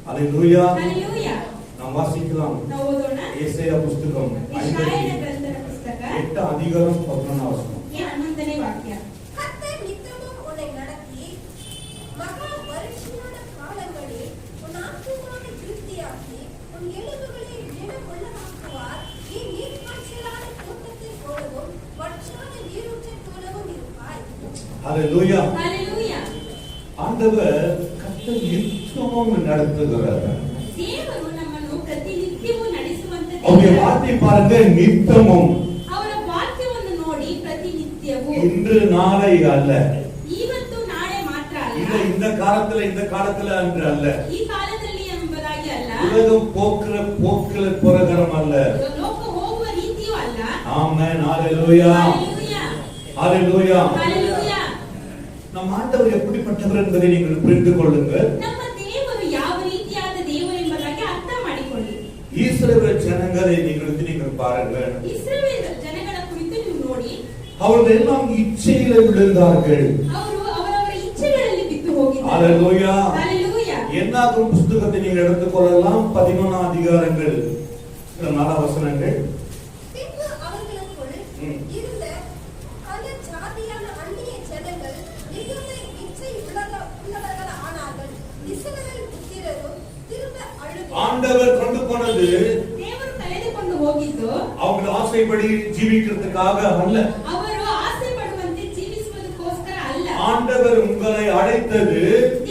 ஹalleluya. ஹalleluya. நாம் வாசிக்கலாம். ನಾವು ಓದೋಣ. ಯೆಶಾಯ ಪುಸ್ತಕಂ 8 அதிகாரம் 11 வசனம். 11ನೇ ವಾಕ್ಯ. கர்த்தர் நித்தமும் உன்னை நடத்தி மகா வருஷமான காலங்களில் உன் ஆத்துமாவை திருப்தியாக்கி உன் எலும்புகளை திடமுள்ளதாக்குவார். நீ நீர்ப்பாய்ச்சலான தோட்டத்தைப் போலவும் வற்றாத நீரூற்றைப் போலவும் இருப்பாய். ஹalleluya. ஹalleluya. ஆண்டவர் கர்த்தர் நித்தமும் நடத்துகிறார். ದೇವರು ನಮ್ಮನ್ನು ಪ್ರತಿನಿತ್ಯವೂ ನಡೆಸುವಂತ அவருடைய வார்த்தை பாருங்க, நித்தமும். ಅವರ ವಾಕ್ಯವನ್ನು ನೋಡಿ ಪ್ರತಿನಿತ್ಯವೂ. இன்று நாளை அல்ல. ಇವತ್ತು ನಾಳೆ ಮಾತ್ರ ಅಲ್ಲ. இல்ல இந்த காலத்துல அன்று அல்ல. ಈ ಕಾಲದಲ್ಲಿ ಎಂಬುದಾಗಿ ಅಲ್ಲ. உலகம் போக்குற பிரகாரம் அல்ல. ಲೋಕ ಹೋಗುವ ರೀತಿಯೂ ಅಲ್ಲ. ஆமென். ஹalleluya. ஹalleluya. ஹalleluya. ஹalleluya. நம் ஆண்டவர் எப்படிப்பட்டவர் என்பதை நீங்கள் புரிந்து கொள்ளுங்கள். ನಮ್ಮ ದೇವರು ಯಾವ ರೀತಿಯಾದ ದೇವರು ಎಂಬುದಾಗಿ ಅರ್ಥ ಮಾಡಿಕೊಳ್ಳಿ. இஸ்ரவேல் ஜனங்களை நீங்கள் பாருங்கள். ಇಸ್ರಾಯೇಲ್ ಜನಗಳ ಕುರಿತು ನೀವು ನೋಡಿ. அவர்கள் எல்லாம் இச்சையில விழுந்தார்கள். ಅವರು ಅವರವರ ಇಚ್ಛೆಗಳಲ್ಲಿ ಬಿದ್ದು ಹೋಗಿದ್ದಾರೆ. ஹalleluya. ஹalleluya. என்னாகும் புத்தகத்தை நீங்கள் எடுத்துக்கொள்ளலாம். 11 அதிகாரங்கள் 4 வசனங்கள். பின்பு அவர்களுக்குள் இருந்த பல ஜாதியான அந்நிய ஜனங்கள் மிகுந்த இச்சை உள்ளவர்கள் ஆனார்கள். இஸ்ரவேல் புத்திரரும் திரும்ப அழுது ஆண்டவர் கொண்டு போனது ದೇವರು ಕರೆದುಕೊಂಡು ಹೋಗಿದ್ದು அவங்க ஆசைப்படி ஜீவிக்கிறதுக்காக அல்ல. ಅವರು ಆಸೆ ಪಡುವಂತೆ ಜೀವಿಸುವುದಕ್ಕೋಸ್ಕರ ಅಲ್ಲ. ஆண்டவர் உங்களை அழைத்தது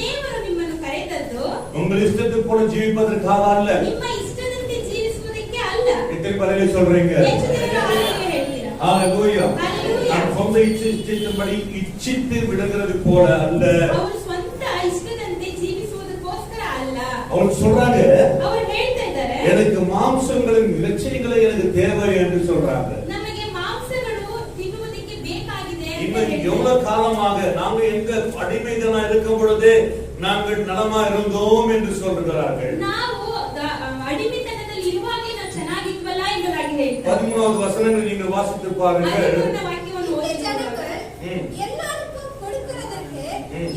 ದೇವರು ನಿಮ್ಮನ್ನು ಕರೆದದ್ದು உங்கள் இஷ்டத்துக்கு போல ஜீவிப்பதற்காக அல்ல. ನಿಮ್ಮ ಇಷ್ಟದಂತೆ ಜೀವಿಸುವುದಕ್ಕೆ ಅಲ್ಲ. எத்தனை பேர் சொல்றீங்க? ಹೆಚ್ಚು ಜನರು ಹಾಗೆ ಹೇಳ್ತೀರಾ. ஹalleluya. ஹalleluya. நான் சொந்த இஷ்டத்தின்படி இச்சித்து விடுகிறது போல அல்ல. ಅವರು ಸ್ವಂತ ಇಷ್ಟದಂತೆ ಜೀವಿಸುವುದಕ್ಕೋಸ್ಕರ ಅಲ್ಲ. அவங்க சொல்றாங்க, ಅವರು ಹೇಳ್ತಾ ಇದ್ದಾರೆ, எனக்கு மாம்சங்களின் இலட்சியங்களை எனக்கு தேவை என்று சொல்றாங்க. ನಮಗೆ ಮಾಂಸಗಳು ತಿನ್ನುವುದಕ್ಕೆ ಬೇಕಾಗಿದೆ ಅಂತ இன்னும் ಹೇಳ್ತಾರೆ. எவ்வளவு காலமாக நாங்க எங்க அடிமைதனா இருக்கும் பொழுதே நாங்கள் நலமா இருந்தோம் என்று சொல்கிறார்கள். ನಾವು ಅಡಿಮೆತನದಲ್ಲಿ ಇರುವಾಗಲೇ ನಾವು ಚೆನ್ನಾಗಿದ್ವಲ್ಲ ಎಂಬುದಾಗಿ ಹೇಳ್ತಾರೆ. 13வது வசனங்கள் நீங்கள் வாசித்து பாருங்கள். 13ನೇ ವಾಕ್ಯವನ್ನು இந்த ಓದಿ ஜனங்கள் ம். எல்லாருக்கும் கொடுக்கிறதற்கு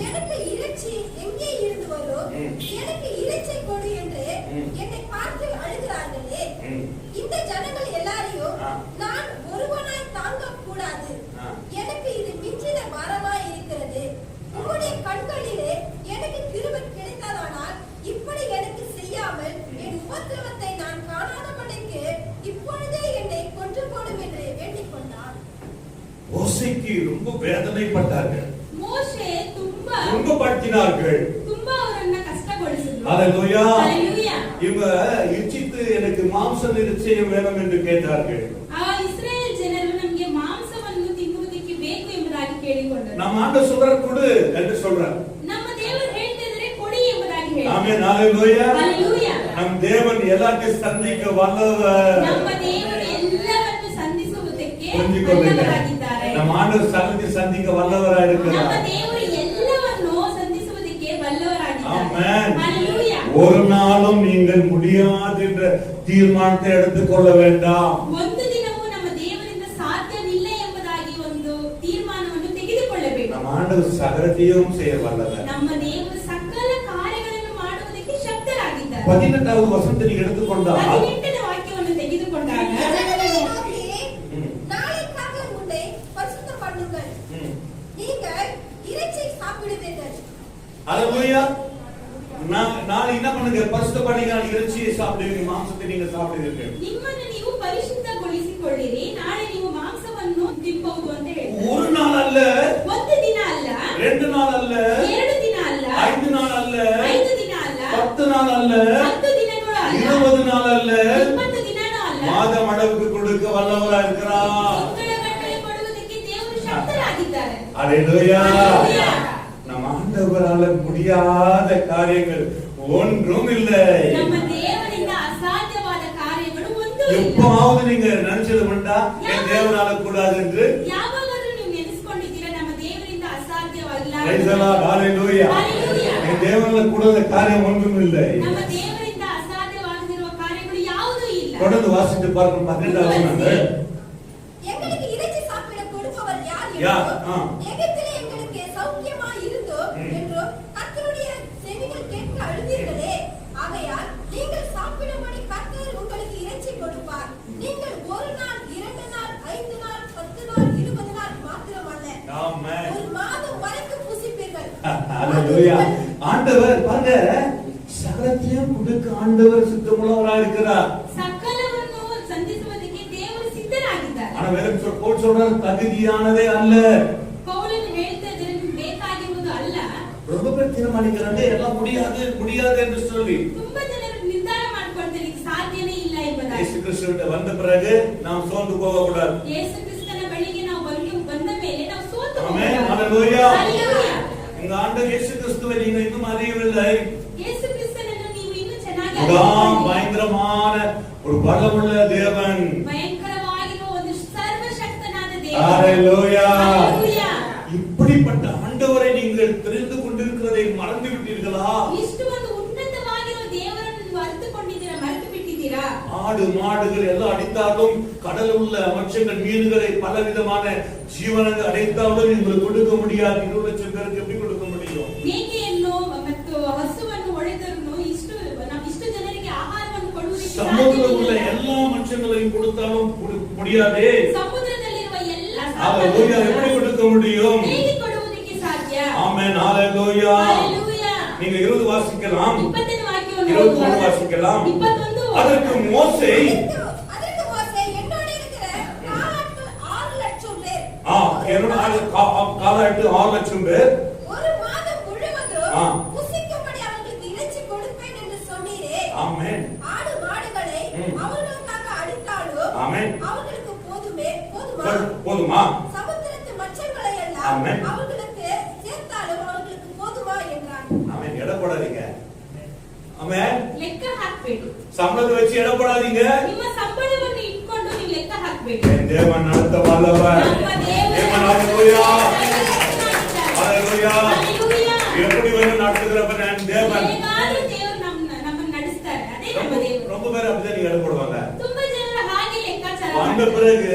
எனக்கு இறைச்சி எங்கே இருந்து வரும்? எனக்கு இறைச்சி கொடு என்று என்னை பார்த்து அழுகிறார்களே. இந்த ஜனங்கள் எல்லாரையும் நான் ஒருவனாய் தாங்க கூடாது. எனக்கு இது மிஞ்சின மரமாய் இருக்கிறது. உம்முடைய கண்களிலே எனக்கு கிருபை கிடைத்ததானால் இப்படி எனக்கு செய்யாமல் என் உபத்திரவத்தை நான் காணாதபடிக்கு இப்பொழுதே என்னை கொன்று போடும் என்று வேண்டிக் கொண்டான். மோசேக்கு ரொம்ப வேதனைப்பட்டார்கள். ಮೋಶೆ ತುಂಬಾ துன்பப்படுத்தினார்கள். ಅವರನ್ನ ಕಷ್ಟಗೊಳಿಸಿದ್ರು. ஹalleluya. ஹalleluya. இவங்க இச்சித்து எனக்கு மாம்ச நிச்சயம் வேணும் என்று கேட்டார்கள். ಆ ಇಸ್ರಾಯೇಲ್ ಜನರು ನಮಗೆ ಮಾಂಸವನ್ನು ತಿನ್ನುವುದಕ್ಕೆ ಬೇಕು ಎಂಬುದಾಗಿ ಕೇಳಿಕೊಂಡರು. நம்ம ஆண்டவர் சொல்றார் கொடு என்று சொல்றார். ನಮ್ಮ ದೇವರು ಹೇಳ್ತಿದ್ರೆ ಕೊಡಿ ಎಂಬುದಾಗಿ ಹೇಳಿದರು. ஆமென். ஹalleluya. ஹalleluya. நம் தேவன் எல்லாத்தையும் சந்திக்க வல்லவர். ನಮ್ಮ ದೇವರು ಎಲ್ಲವನ್ನು ಸಂಧಿಸುವುದಕ್ಕೆ புரிஞ்சுக்கொள்ளுங்க. ಬಲ್ಲವರಾಗಿದ್ದಾರೆ. நம் ஆண்டவர் சந்திக்க வல்லவராய் ನಮ್ಮ இருக்கிறார். ದೇವರು ಎಲ್ಲವನ್ನು ಸಂಧಿಸುವುದಕ್ಕೆ ಬಲ್ಲವರಾಗಿದ್ದಾರೆ. ஆமென். ஹalleluya. ஒரு நாளும் நீங்கள் முடியாது என்ற தீர்மானத்தை எடுத்துக்கொள்ள வேண்டாம். ಒಂದು ದಿನವೂ ನಮ್ಮ ದೇವರಿಂದ ಸಾಧ್ಯವಿಲ್ಲ ಎಂಬುದಾಗಿ ಒಂದು ತೀರ್ಮಾನವನ್ನು ತೆಗೆದುಕೊಳ್ಳಬೇಕು. நம் ஆண்டவர் சகலத்தையும் செய்ய வல்லவர். ನಮ್ಮ ದೇವರು ಸಕಲ ಕಾರ್ಯಗಳನ್ನು ಮಾಡುವುದಕ್ಕೆ ಶಕ್ತರಾಗಿದ್ದಾರೆ. 18வது வசனத்தை நீங்க எடுத்துக்கொண்டால் 18ನೇ ವಾಕ್ಯವನ್ನು ತೆಗೆದುಕೊಂಡಾಗ ஜனங்களை நோக்கி, நாளைக்காக உன்னை பரிசுத்தம் பண்ணுங்கள். நீங்கள் இறைச்சி சாப்பிடுவீர்கள். ஹalleluya. நாளை என்ன பண்ணுங்க? பரிசுத்தப்படுங்க. இறைச்சியை சாப்பிடுவீங்க, மாம்சத்தை நீங்க சாப்பிடுவீர்கள். ನಿಮ್ಮನ್ನು ನೀವು ಪರಿಶುದ್ಧಗೊಳಿಸಿಕೊಳ್ಳಿರಿ, ನಾಳೆ ನೀವು ಮಾಂಸವನ್ನು ತಿನ್ನಬಹುದು ಅಂತ ಹೇಳ್ತಾರೆ. ஒரு நாள் அல்ல, ಒಂದು ದಿನ ಅಲ್ಲ, 2 நாள் அல்ல, 2 ದಿನ ಅಲ್ಲ, 5 நாள் அல்ல, 5 ದಿನ ಅಲ್ಲ, 10 நாள் அல்ல, 10 ದಿನಗಳು ಅಲ್ಲ, 20 நாள் அல்ல, 20 ದಿನನೂ ಅಲ್ಲ. மாதம் அளவுக்கு கொடுக்க வல்லவராய் இருக்கிறார். ತಿಂಗಳ ಕೊಡುವುದಕ್ಕೆ ದೇವರು ಶಕ್ತರಾಗಿದ್ದಾರೆ. ஹalleluya. ஹalleluya. நம் ஆண்டவரால முடியாத காரியங்கள் ஒன்றும் இல்லை. ನಮ್ಮ ದೇವರಿಂದ ಅಸಾಧ್ಯವಾದ ಕಾರ್ಯಗಳು ಒಂದೂ ಇಲ್ಲ. எப்பவாவது நீங்க நினைச்சது உண்டா என் தேவனால கூடாது என்று? ಯಾವಾಗಾದ್ರೂ ನೀವು ನೆನೆಸಿಕೊಂಡಿದ್ದೀರಾ ನಮ್ಮ ದೇವರಿಂದ ಅಸಾಧ್ಯವಾಗಿಲ್ಲ? Praise the Lord. Hallelujah. Hallelujah. என் தேவனால கூடாத காரியம் ஒன்றும் இல்லை. ನಮ್ಮ ದೇವರಿಂದ ಅಸಾಧ್ಯವಾಗಿರುವ ಕಾರ್ಯಗಳು ಯಾವುದೂ ಇಲ್ಲ. தொடர்ந்து வாசித்து பாருங்க. 12வது வசனம். எங்களுக்கு இறைச்சி சாப்பிட கொடுப்பவர் யார் யார்? என்றும், எகிப்திலே எங்களுக்கு சௌக்கியமாய் இருந்தோம் என்றும் கர்த்தருடைய செவிகள் கேட்க அழுதீர்களே. ஆகையால் ஹalleluya. ஆண்டவர் பாருங்க சகலத்தையும் கொடுக்க ஆண்டவர் சித்தமுள்ளவராக இருக்கிறார். ಸಕಲವನ್ನು ಸಂಧಿಸುವುದಕ್ಕೆ ದೇವರು ಸಿದ್ಧರಾಗಿದ್ದಾರೆ. ஆனா வேற போல் சொல்றார் தகுதியானதே அல்ல. ಪೌಲನು ಹೇಳ್ತಾ ಇದ್ದಾರೆ ಬೇಕಾಗಿರುವುದು ಅಲ್ಲ. ரொம்ப பேர் தீர்மானிக்கிறாங்க எல்லாம் முடியாது என்று சொல்லி. ತುಂಬಾ ಜನರು ನಿರ್ಧಾರ ಮಾಡಿಕೊಳ್ತಾರೆ ಇದು ಸಾಧ್ಯನೇ ಇಲ್ಲ ಎಂಬುದಾಗಿ. ಯೇಸು ಕ್ರಿಸ್ತನಿಗೆ ಬಂದ பிறகு நாம் ಸೋತು போகக்கூடாது. ಯೇಸು ಕ್ರಿಸ್ತನ ಬಳಿಗೆ ನಾವು ಬಂದ ಮೇಲೆ ನಾವು ಸೋತು ಆಮೆನ್. ಹೋಗಬಾರದು. ஹalleluya. இந்த ஆண்டவர் இயேசு கிறிஸ்துவை நீங்கள் இன்னும் அறியவில்லை. ಯೇಸು ಕ್ರಿಸ್ತನನ್ನು ನೀವು ಇನ್ನೂ ಚೆನ್ನಾಗಿ பயங்கரமான ஒரு பலமுள்ள தேவன். ಭಯಂಕರವಾಗಿರುವ ಒಂದು ಸರ್ವಶಕ್ತನಾದ ದೇವರು. ஹalleluya. ಹalleluya. இப்படிப்பட்ட ஆண்டவரை நீங்கள் தெரிந்து கொண்டிருக்கிறதை மறந்து விட்டீர்களா? ಇಷ್ಟು ಒಂದು ಉನ್ನತವಾಗಿರುವ ದೇವರನ್ನು ನೀವು ಅರಿತುಕೊಂಡಿದ್ದೀರಾ, ಮರೆತು ಬಿಟ್ಟಿದ್ದೀರಾ? ஆடு மாடுகள் எல்லாம் அடித்தாலும் கடல் உள்ள மச்சங்கள் மீன்களை பலவிதமான ஜீவனங்கள் அடைத்தாலும் உங்களுக்கு கொடுக்க முடியாது. 20 லட்சம் பேருக்கு எப்படி கொடுக்க முடியும்? ಮೇಕೆಯನ್ನು ಮತ್ತು ಹಸುವನ್ನು ಹೊಡೆದರೂ ಇಷ್ಟು ಜನರಿಗೆ ಆಹಾರವನ್ನು ಕೊಡುವುದಕ್ಕೆ சமுத்திரத்தில் உள்ள ಸಾಧ್ಯವಿಲ್ಲ. எல்லா மச்சங்களையும் கொடுத்தாலும் முடியாதே. ಸಮುದ್ರದಲ್ಲಿರುವ ಎಲ್ಲ ஹalleluya. எப்படி கொடுக்க முடியும்? ಹೇಗೆ ಕೊಡುವುದಕ್ಕೆ ಸಾಧ್ಯ? ஆமென். ஹalleluya. ಹalleluya. நீங்க 20 வாசிக்கலாம், 20ನೇ ವಾಕ್ಯವನ್ನು 23 ಓದುವಾಗ வாசிக்கலாம். 21 அதற்கு மோசே அதற்கு மோசே என்னோட இருக்கிற 6 லட்சம் பேர் காலாட்டு 6 லட்சம் பேர் ஒரு மாதம் முழுவதும் ஆ. புசிக்கும்படி அவர்களுக்கு இறைச்சி கொடுப்பேன் என்று சொன்னீரே. ஆமென். ஆடு மாடுகளை அவர்களுக்காக அடித்தாலும் ஆமென். அவர்களுக்கு போதுமா? போதுமா? சமுத்திரத்து மச்சங்களை எல்லாம் ஆமென். அவர்களுக்கு சேர்த்தாலும் அவர்களுக்கு போதுமா என்றான். ஆமென். எடப்படாதீங்க. ஆமென். ಲೆಕ್ಕ ಹಾಕಬೇಡಿ. சம்பளத்தை வச்சு எடப்படாதீங்க. ನಿಮ್ಮ ಸಂಬಳವನ್ನು ಇಟ್ಕೊಂಡು ನೀವು ಲೆಕ್ಕ ಹಾಕಬೇಡಿ. என் தேவன் நடத்த வல்லவர். ನಮ್ಮ ದೇವರು தேவன் ஹalleluya. ಹalleluya. ஹalleluya. எப்படி வேணும் நடத்துகிறவர் என் தேவன். ಹೇಗಾದರೂ ದೇವರು ನಮ್ಮನ್ನು ನಡೆಸ್ತಾರೆ. ಅದೇ ನಮ್ಮ ದೇವರು. ரொம்ப பேர் அப்படிதான் நீங்க எடப்படுவாங்க. ತುಂಬಾ ಜನರು ಹಾಗೆ ಲೆಕ್ಕಾಚಾರ வந்த ಮಾಡ್ತಾರೆ. பிறகு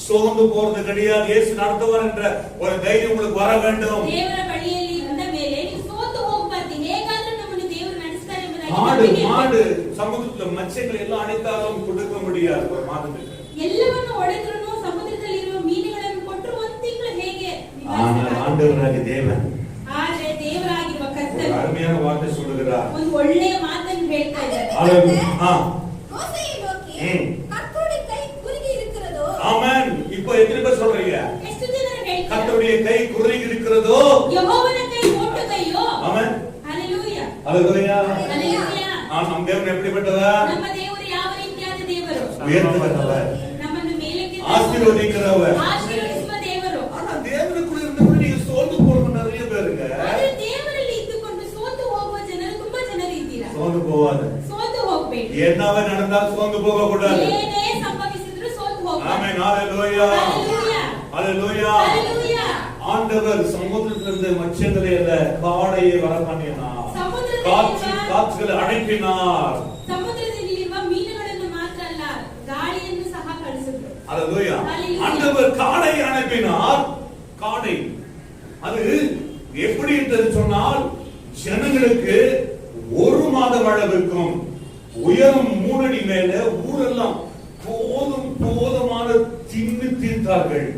சோர்ந்து போறது கிடையாது. இயேசு நடத்துவார் என்ற ஒரு தைரியம் உங்களுக்கு வர வேண்டும். ದೇವರ ಬಳಿಯಲ್ಲಿ ಇದ್ದ ಮೇಲೆ ನೀವು ಸೋತು ಹೋಗಬಾರದು. ಹೇಗಾದರೂ ನಮ್ಮನ್ನು ದೇವರು ನಡೆಸ್ತಾರೆ ಎಂಬುದಾಗಿ ஆடு ನಂಬಿಕೆ மாடு ಇರಬೇಕು. சமுத்திரத்துல மச்சங்கள் எல்லாம் அடைத்தாலும் கொடுக்க முடியாது ஒரு மாதத்துக்கு. ಎಲ್ಲವನ್ನು ಹೊಡೆದ್ರೂ ಸಮುದ್ರದಲ್ಲಿರುವ ಮೀನುಗಳನ್ನು ಕೊಟ್ಟರು ಒಂದು ತಿಂಗಳು ಹೇಗೆ ஆனால் ನಿಭಾಯಿಸಲಾಗುತ್ತೆ? ஆண்டவராகிய தேவன் ಆದ್ರೆ ದೇವರಾಗಿರುವ ஒரு ಕರ್ತನು அருமையான வார்த்தை சொல்லுகிறார். ಒಂದು ಒಳ್ಳೆಯ ಮಾತನ್ನು ಹೇಳ್ತಾ ಇದ್ದಾರೆ. மோசேயை நோக்கி ம். கர்த்தருடைய கை குறுகி இருக்கிறதோ? ஆமென். இப்போ எத்தனை பேர் சொல்றீங்க? ಎಷ್ಟು ಜನರು ಹೇಳ್ತಾರೆ கர்த்தருடைய கை குறுகி இருக்கிறதோ? ಯೆಹೋವನ ಕೈ ಮೋಟು ಕೈಯೋ? ஆமென். ಹalleluya. ஹalleluya. ಹalleluya. நம் தேவன் எப்படிப்பட்டவர்? ನಮ್ಮ ದೇವರು ಯಾವ ರೀತಿಯಾದ ದೇವರು? உயர்த்துகிறவர், ನಮ್ಮನ್ನು ಮೇಲಕ್ಕೆ ஆசீர்வதிக்கிறவர். ಆಶೀರ್ವದಿಸುವ ದೇವರು. ஆனா தேவனுக்குள்ள இருந்தவங்க நீங்க சோர்ந்து போறவங்க நிறைய பேருங்க. ಆದ್ರೆ ದೇವರಲ್ಲಿ ಇದ್ದುಕೊಂಡು ಸೋತು ಹೋಗುವ ಜನರು ತುಂಬಾ ಜನರು ಇದ್ದೀರಾ. சோர்ந்து போவாது. ಸೋತು ಹೋಗ್ಬೇಡಿ. என்னவே நடந்தாலும் சோர்ந்து போக கூடாது. ಏನೇ ಸಂಭವಿಸಿದ್ರು ಸೋತು ಹೋಗ್ಬೇಡಿ. ஆமென். ஹalleluya. ಹalleluya. ஹalleluya. ಹalleluya. ஆண்டவர் சமுத்திரத்திலிருந்து மச்சங்களை அல்ல காடையை வர பண்ணினார். ಸಮುದ್ರದಲ್ಲಿ காற்றுகளை அனுப்பினார். ಸಮುದ್ರದಲ್ಲಿರುವ ಮೀನುಗಳನ್ನು ಮಾತ್ರ ಅಲ್ಲ ಗಾಳಿಯನ್ನು ಸಹ ಕಳಿಸಿದ್ರು. ஹalleluya. Hallelujah. ஆண்டவர் காடையை அனுப்பினார். காடை அது எப்படி என்று சொன்னால் ஜனங்களுக்கு ஒரு மாதம் அளவுக்கும் உயரம் 3 அடி மேல ஊரெல்லாம் போதுமான தின்னு தீர்த்தார்கள்.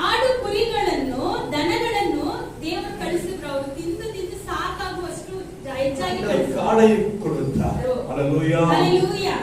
ಆಡು ಕುರಿಗಳನ್ನು ದನಗಳನ್ನು ದೇವರು ಕಳಿಸಿದ್ರು. ಅವರು ತಿಂದು ಸಾಕಾಗುವಷ್ಟು ಹೆಚ್ಚಾಗಿ ಕಳಿಸಿದ್ರು. காடை கொடுத்தார். ஹalleluya. ಹalleluya.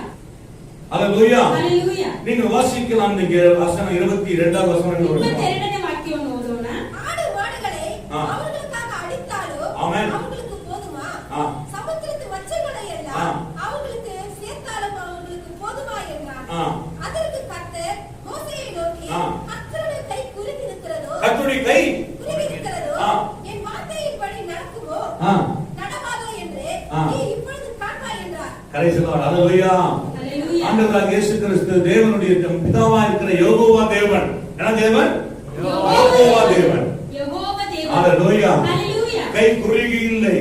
ஹalleluya. ಹalleluya. நீங்க வாசிக்கலாம். நீங்க வசனம் 22வது வசனம் 22ನೇ ವಾಕ್ಯವನ್ನು ಓದೋಣ. ஆடு மாடுகளை ஆ. அவர்களுக்காக அடித்தாலும் ஆமென். அவர்களுக்கு போதுமா? ஆ. சமுத்திரத்து மச்சங்களை ஆ. எல்லாம் அவர்களுக்கு சேர்த்தாலும் அவர்களுக்கு போதுமா என்றான். ஆ. அதற்கு கர்த்தர் மோசேயை நோக்கி ஆ. கர்த்தருடைய கை குறுகி இருக்கிறதோ? கர்த்தருடைய கை குறுகி இருக்கிறதோ? ஆ. என் வார்த்தையின்படி நடக்குமோ ஆ. நடவாதோ என்று ஆ. நீ இப்பொழுது காண்பாய் என்றார். கடைசியில் ஹalleluya. ಹalleluya. ஆண்டவராகிய இயேசு கிறிஸ்து தேவனுடைய பிதாவா இருக்கிற யெகோவா தேவன். என்ன தேவன்? யெகோவா தேவன். ಯೆಹೋವ ದೇವರು. ஹalleluya. ಹalleluya. கை குறுகி இல்லை.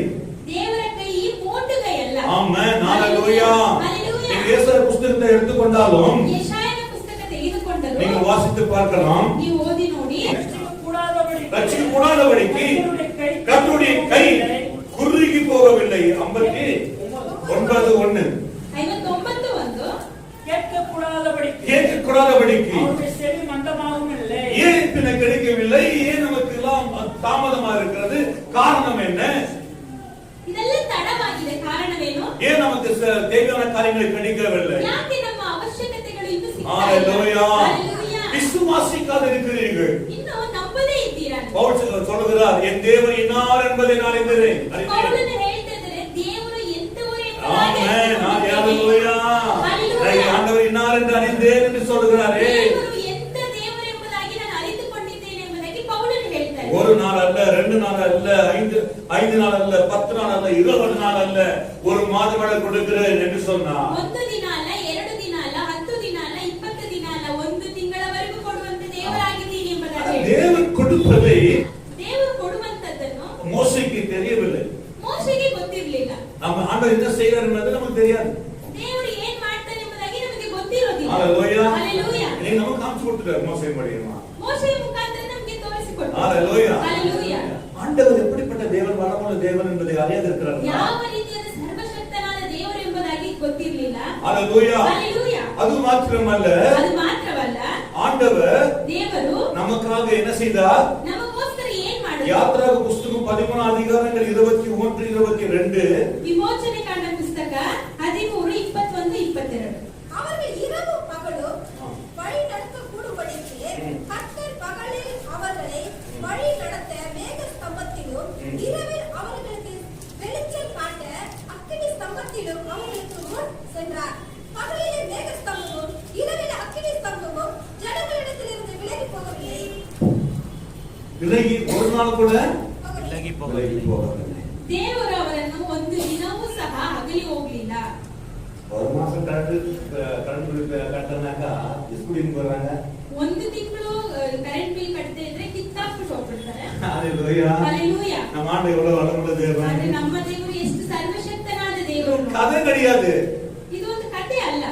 ದೇವರ ಕೈ ಮೋಟು ಕೈ ಅಲ್ಲ. ஆமென். ஹalleluya. ಹalleluya. நீங்க ஏசாயா புத்தகத்தை எடுத்துக்கொண்டாலும் ಯೆಶಾಯನ ಪುಸ್ತಕ ತೆಗೆದುಕೊಂಡರು நீங்க வாசித்து பார்க்கலாம். ನೀವು ಓದಿ ನೋಡಿ. ரட்சிக்க கூடாதபடிக்கு கர்த்தருடைய கை குறுகி போகவில்லை. 59:1 59:1 கேட்கக்கூடாதபடிக்கு அவருடைய செவி மந்தமாகவும் இல்லை. ஏன் பின்ன கிடைக்கவில்லை? ஏன் நமக்கு எல்லாம் தாமதமா இருக்கிறது. காரணம் என்ன? இதெல்லாம் தடவாಗಿದೆ. ಕಾರಣವೇನು? ஏன் நமக்கு தேவையான காரியங்கள் கிடைக்கவில்லை? ಯಾಕೆ ನಮ್ಮ ಅವಶ್ಯಕತೆಗಳು ಇನ್ನೂ ಸಿಗ್ತಾ ಇಲ್ಲ? ஹalleluya. ஹalleluya. விசுவாசிக்காத இருக்கிறீர்கள். ಇನ್ನೂ ನಂಬದೇ ಇದ್ದೀರಾ? பவுல் சொல்கிறார், என் தேவன் இன்னார் என்பதை நான் அறிந்தேன். ಪೌಲನು ಹೇಳ್ತಾ ಇದ್ದಾರೆ, ದೇವರು ಎಂತವರು ಎಂಬುದಾಗಿ ஆமென். ஹalleluya. ஹalleluya. ஆண்டவர் இன்னார் என்று அறிந்தேன் என்று சொல்கிறாரே. ದೇವರು ಎಂತ ದೇವರು ಎಂಬುದಾಗಿ ನಾನು ಅರಿತುಕೊಂಡಿದ್ದೇನೆ ಎಂಬುದಾಗಿ ಪೌಲನು ಹೇಳ್ತಾರೆ. ஒரு நாள் அல்ல, 2 நாள் அல்ல, 5 நாள் அல்ல, 10 நாள் அல்ல, 20 நாள் அல்ல, ஒரு மாதம் வரை கொடுக்கிறேன் என்று சொன்னார். ಒಂದು ದಿನ ಅಲ್ಲ, 2 ದಿನ ಅಲ್ಲ, 10 ದಿನ ಅಲ್ಲ, 20 ದಿನ ಅಲ್ಲ, 1 ತಿಂಗಳವರೆಗೂ ಕೊಡುವಂತ ದೇವರಾಗಿದ್ದೀನಿ ಎಂಬುದಾಗಿ தேவன் கொடுப்பதை ದೇವರು ಕೊಡುವಂತದ್ದನ್ನು மோசேக்கு தெரியவில்லை. ಮೋಶೆಗೆ ಗೊತ್ತಿರಲಿಲ್ಲ. நம்ம ஆண்டவர் என்ன செய்யறார் என்பது நமக்கு தெரியாது. ದೇವರು ಏನ್ ಮಾಡ್ತಾನೆ ಎಂಬುದಾಗಿ ನಮಗೆ ಗೊತ್ತಿರೋದಿಲ್ಲ. ஹalleluya. ஹalleluya. நீ நமக்கு காமிச்சு கொடுத்துட்டார் மோசே மூலமா. ಮೋಶೆಯ ಮುಖಾಂತರ ನಮಗೆ ತೋರಿಸಿಕೊಟ್ಟರು. ஹalleluya. ஹalleluya. ஆண்டவர் எப்படிப்பட்ட தேவன், வல்லமையுள்ள தேவன் என்பதை அறியாதிருக்கிறார். ಯಾವ ರೀತಿಯಾದ ಸರ್ವಶಕ್ತನಾದ ದೇವರು ಎಂಬುದಾಗಿ ಗೊತ್ತಿರಲಿಲ್ಲ. ஹalleluya. ஹalleluya. அது மாத்திரமல்ல, ಅದು ಮಾತ್ರವಲ್ಲ, ஆண்டவர் ದೇವರು நமக்காக என்ன செய்தார்? ನಮಗೋಸ್ಕರ ಏನ್ ಮಾಡಿದ್ರು? யாத்ராக புஸ்தகம் 13 அதிகாரங்கள் 21 22. ವಿಮೋಚನೆ ಕಾಂಡ ಪುಸ್ತಕ 13 21 22. அவர்கள் இரவு பகலும் வழி நடத்த கூடும்படிக்கு கர்த்தர் பகலில் அவர்களை வழி நடத்த மேக ஸ்தம்பத்திலும் இரவில் அவர்களுக்கு வெளிச்சம் காட்ட அக்கினி ஸ்தம்பத்திலும் அவர்களுக்கு முன் சென்றார். பகலிலே மேக ஸ்தம்பமும் இரவில் அக்கினி ஸ்தம்பமும் ஜனங்களிடத்திலிருந்து விலகி போகவில்லை. விலகி ஒரு நாள் கூட போகவில்லை. விலகி போகவில்லை. ದೇವರು ಅವರನ್ನು ಒಂದು ದಿನವೂ ಸಹ ಅಗಲಿ ಹೋಗ್ಲಿಲ್ಲ. ஒரு மாசம் கரண்ட் கட்டனாக்கா ஸ்கூலிங் போறாங்க. ಒಂದು ತಿಂಗಳು ಕರೆಂಟ್ ಬಿಲ್ ಕಟ್ಟದೆ ಇದ್ರೆ ಕಿತ್ತಾಕ್ಬಿಟ್ಟು ಹೋಗ್ಬಿಡ್ತಾರೆ. ஹalleluya. ஹalleluya. நம்ம ஆண்டவர் எவ்வளவு வல்லமையுள்ள ಆದ್ರೆ தேவன். ನಮ್ಮ ದೇವರು ಎಷ್ಟು ಸರ್ವಶಕ್ತನಾದ ದೇವರು. கதை கிடையாது, ಇದು ಒಂದು ಕಥೆ ಅಲ್ಲ,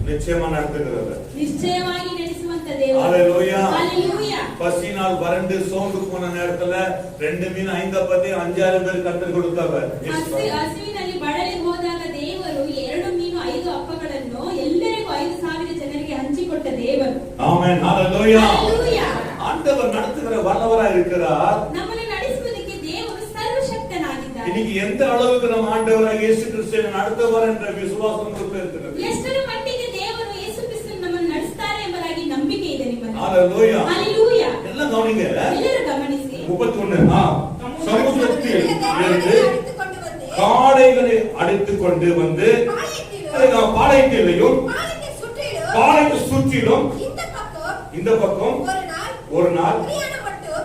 நிச்சயமா நடத்துகிறவர். ನಿಶ್ಚಯವಾಗಿ ನಡೆಸುವಂತ ದೇವರು. ஹalleluya. ஹalleluya. பசினால் வறண்டு சோர்ந்து போன நேரத்துல 2 மீன் 5 அப்பத்தை 5,000 பேர் கர்த்தர் கொடுத்தவர். ಹಸಿವಿನಲ್ಲಿ ಬಳಲಿ ಹೋದಾಗ ದೇವರು 2 ಮೀನು 5 ಅಪ್ಪಗಳನ್ನು ಎಲ್ಲರಿಗೂ 5,000 ಜನರಿಗೆ ಹಂಚಿಕೊಟ್ಟ ದೇವರು. ஆமென். ஹalleluya. ஹalleluya. ஆண்டவர் நடத்துகிற வல்லவராய் இருக்கிறார். ನಮ್ಮನ್ನು ನಡೆಸುವುದಕ್ಕೆ ದೇವರು ಸರ್ವಶಕ್ತನಾಗಿದ್ದಾನೆ. இன்னைக்கு எந்த அளவுக்கு நம்ம ஆண்டவராக இயேசு கிறிஸ்துவை நடத்துவார் என்ற விசுவாசம் உங்களுக்கு இருக்கிறது? ಎಷ್ಟರ ಮಟ್ಟಿಗೆ ದೇವರು ಯೇಸು ಕ್ರಿಸ್ತನು ನಮ್ಮನ್ನು ನಡೆಸುತ್ತಾರೆ ಎಂಬುದಾಗಿ ನಂಬಿಕೆ ಇದೆ ನಿಮ್ಮಲ್ಲಿ? ஹalleluya. ஹalleluya. எல்லாம் கவனிங்க. ಎಲ್ಲರೂ ಗಮನಿಸಿ. 31 சமுத்திரத்தில் இருந்து அடித்துக் கொண்டு வந்து காடைகளை அடித்துக் கொண்டு வந்து பாளையத்திலையும் பாளையத்தை சுற்றிலும் இந்த பக்கம் ஒரு நாள் பிரயாணம் மட்டும்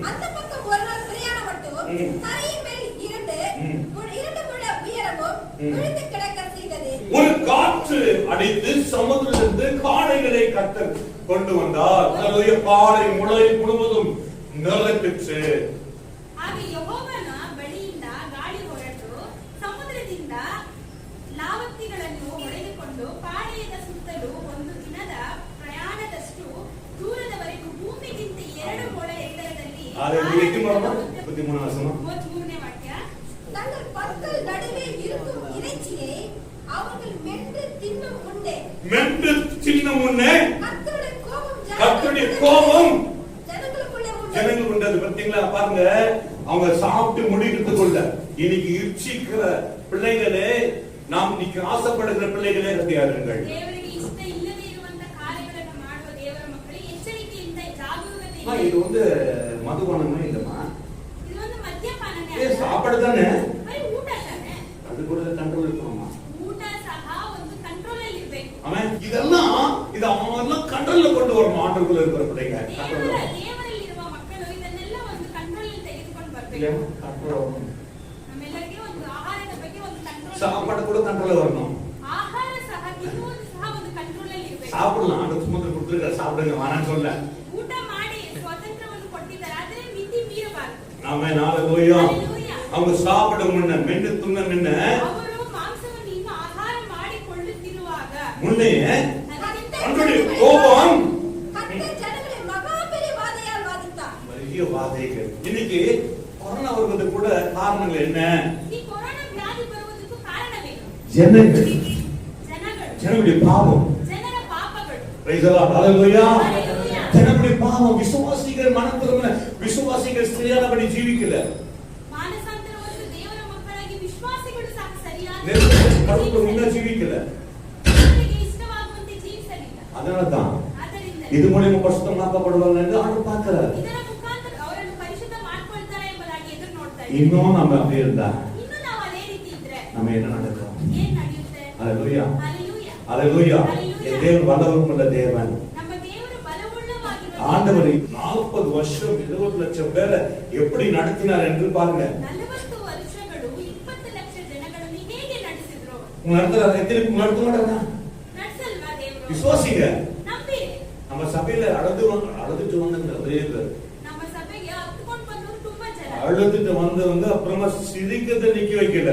அந்த பக்கம் ஒரு நாள் பிரயாணம் மட்டும் தரையின் மேல் இரண்டு முழ உயரமும் விழுந்து கிடக்க செய்தது. ஒரு காற்று அடித்து சமுத்திரத்திலிருந்து காடைகளை கர்த்தர் கொண்டு வந்தார். ஹalleluya. பாறை முளை முழுவதும் நிரப்பிற்று. ಆಗ ಯೆಹೋವನ ಬಳಿಯಿಂದ ಗಾಳಿ ಹೊರಟು ಸಮುದ್ರದಿಂದ ಲಾವತ್ತಿಗಳನ್ನು ಹೊಡೆದುಕೊಂಡು ಪಾಳೆಯದ ಸುತ್ತಲೂ ಒಂದು ದಿನದ ಪ್ರಯಾಣದಷ್ಟು ದೂರದವರೆಗೂ ಭೂಮಿಗಿಂತ 2 ಮೊಳ ಎತ್ತರದಲ್ಲಿ 33ನೇ ವಾಕ್ಯ. தங்கள் பற்கள் நடுவே இருக்கும் இறைச்சியை அவர்கள் மென்று தின்னும் முன்னே கர்த்தருடைய கோபம் ஜனங்களுக்கு உண்டது. பாத்தீங்களா? பாருங்க, அவங்க சாப்பிட்டு முடிக்கிறதுக்குள்ள இன்னைக்கு இச்சிக்கிற பிள்ளைகளே, நாம் இன்னைக்கு ஆசைப்படுகிற பிள்ளைகளே கட்டியாருங்கள். ದೇವರಿಗೆ ಇಷ್ಟ ಇಲ್ಲದೆ ಇರುವಂತ ಕಾರ್ಯಗಳನ್ನು ಮಾಡುವ ದೇವರ ಮಕ್ಕಳಿಗೆ ಎಚ್ಚರಿಕೆಯಿಂದ ಜಾಗರೂಕತೆ. இது வந்து மதுபானமே இல்லமா, ಇದು ಒಂದು ಮದ್ಯಪಾನನೇ ஏ ಅಲ್ಲ. சாப்பாடு தானே, ಬರೀ ಊಟ ತಾನೆ. அது கூட ಕಂಟ್ರೋಲ್ இருக்கணுமா? ಊಟ ಸಹ ಒಂದು ಕಂಟ್ರೋಲ್ ಅಲ್ಲಿ ಇರಬೇಕು. ஆமென். இதெல்லாம் இது அவங்கெல்லாம் கண்ட்ரோல்ல கொண்டு வரணும். ஆண்டவருக்குள்ள இருக்கிற பிள்ளைங்க ದೇವರಲ್ಲಿರುವ ಮಕ್ಕಳು ಇದನ್ನೆಲ್ಲ ಒಂದು ಕಂಟ್ರೋಲ್ ಅಲ್ಲಿ ತೆಗೆದುಕೊಂಡು ಬರಬೇಕು. ನಮ್ಮೆಲ್ಲರಿಗೆ ಒಂದು ಆಹಾರದ ಬಗ್ಗೆ ಒಂದು ಕಂಟ್ರೋಲ್. சாப்பாடு கூட கண்ட்ரோல்ல வரணும். ಆಹಾರ ಸಹ ತಿನ್ನುವುದು ಸಹ ಒಂದು ಕಂಟ್ರೋಲ್ ಅಲ್ಲಿ ಇರಬೇಕು. சாப்பிடலாம், ஆண்டவர் சுமந்து கொடுத்துருக்காரு, சாப்பிடுங்க, வேணாம்னு சொல்ல. ಊಟ ಮಾಡಿ ಸ್ವಾತಂತ್ರ್ಯವನ್ನು ಕೊಟ್ಟಿದ್ದಾರೆ, ಆದರೆ ಮಿತಿ ಮೀರಬಾರದು. ஆமென். ஹalleluya. அவங்க சாப்பிட முன்ன மென்னு துண்ண முன்ன ಅವರು ಮಾಂಸವನ್ನು ಇನ್ನೂ ಆಹಾರ ಮಾಡಿಕೊಳ್ಳುತ್ತಿರುವಾಗ முன்னே அவருடைய கோபம் ஜனங்களை மகா பெரிய வாதையால் வாதித்தார். பெரிய வாதைகள். இன்னைக்கு கொரோனா வருவது கூட காரணங்கள் என்ன? ಈ ಕೊರೋನಾ ವ್ಯಾಧಿ ಬರುವುದಕ್ಕೂ ಕಾರಣವೇನು? ಜನங்களுடைய பாவம், ಜನರ ಪಾಪಗಳು. Praise the Lord. Hallelujah. Hallelujah. ಜನங்களுடைய பாவம், விசுவாசிகள் மனம் திரும்பின விசுவாசிகள் சரியானபடி ஜீவிக்கல. ಮಾನಸಾಂತರ ಒಂದು ದೇವರ ಮಕ್ಕಳಾಗಿ ವಿಶ್ವಾಸಿಗಳು ಸಹ ಸರಿಯಾದ கடவுளுக்கு முன்ன ஜீவிக்கல. ದೇವರಿಗೆ ಇಷ್ಟವಾಗುವಂತೆ ಜೀವಿಸಲಿಲ್ಲ. அதனாலதான் ಆದ್ದರಿಂದ இது மூலமா பரிசுத்தமாக்கப்படுவாங்க என்று ஆண்டவர் பார்க்கிறார். ಇದರ ಮುಖಾಂತರ ಅವರನ್ನು ಪರಿಶುದ್ಧ ಮಾಡ್ಕೊಳ್ತಾರೆ ಎಂಬುದಾಗಿ ಎದುರು ನೋಡ್ತಾ ಇದ್ದೀವಿ. இன்னும் நம்ம அப்படியே இருந்தா ಇನ್ನು ನಾವು ಅದೇ ರೀತಿ ಇದ್ರೆ நம்ம என்ன நடக்கும்? ಏನ್ ನಡೆಯುತ್ತೆ? ஹalleluya. ಹalleluya. ஹalleluya. என் தேவன் வல்லவரும் உள்ள தேவன். ನಮ್ಮ ದೇವರು ಬಲವುಳ್ಳವಾಗಿರುವ ஆண்டவர் 40 வருஷம் 20 லட்சம் பேரை எப்படி நடத்தினார் என்று பாருங்க. 40 ವರ್ಷಗಳು 20 ಲಕ್ಷ ಜನಗಳನ್ನು ಹೇಗೆ ನಡೆಸಿದ್ರು? உங்க நடத்துறாரு, எத்தனை நடத்த மாட்டாங்க? ನಡೆಸಲ್ವಾ ದೇವರು? விசுவாசிங்க. ನಂಬಿರಿ. நம்ம சபையில அழுதுட்டு வந்தவங்க நிறைய பேர். ನಮ್ಮ ಸಭೆಗೆ ಹತ್ಕೊಂಡು ಬಂದವರು ತುಂಬಾ ಜನ. அழுதுட்டு வந்தவங்க அப்புறமா சிரிக்கிறத நிக்க வைக்கல.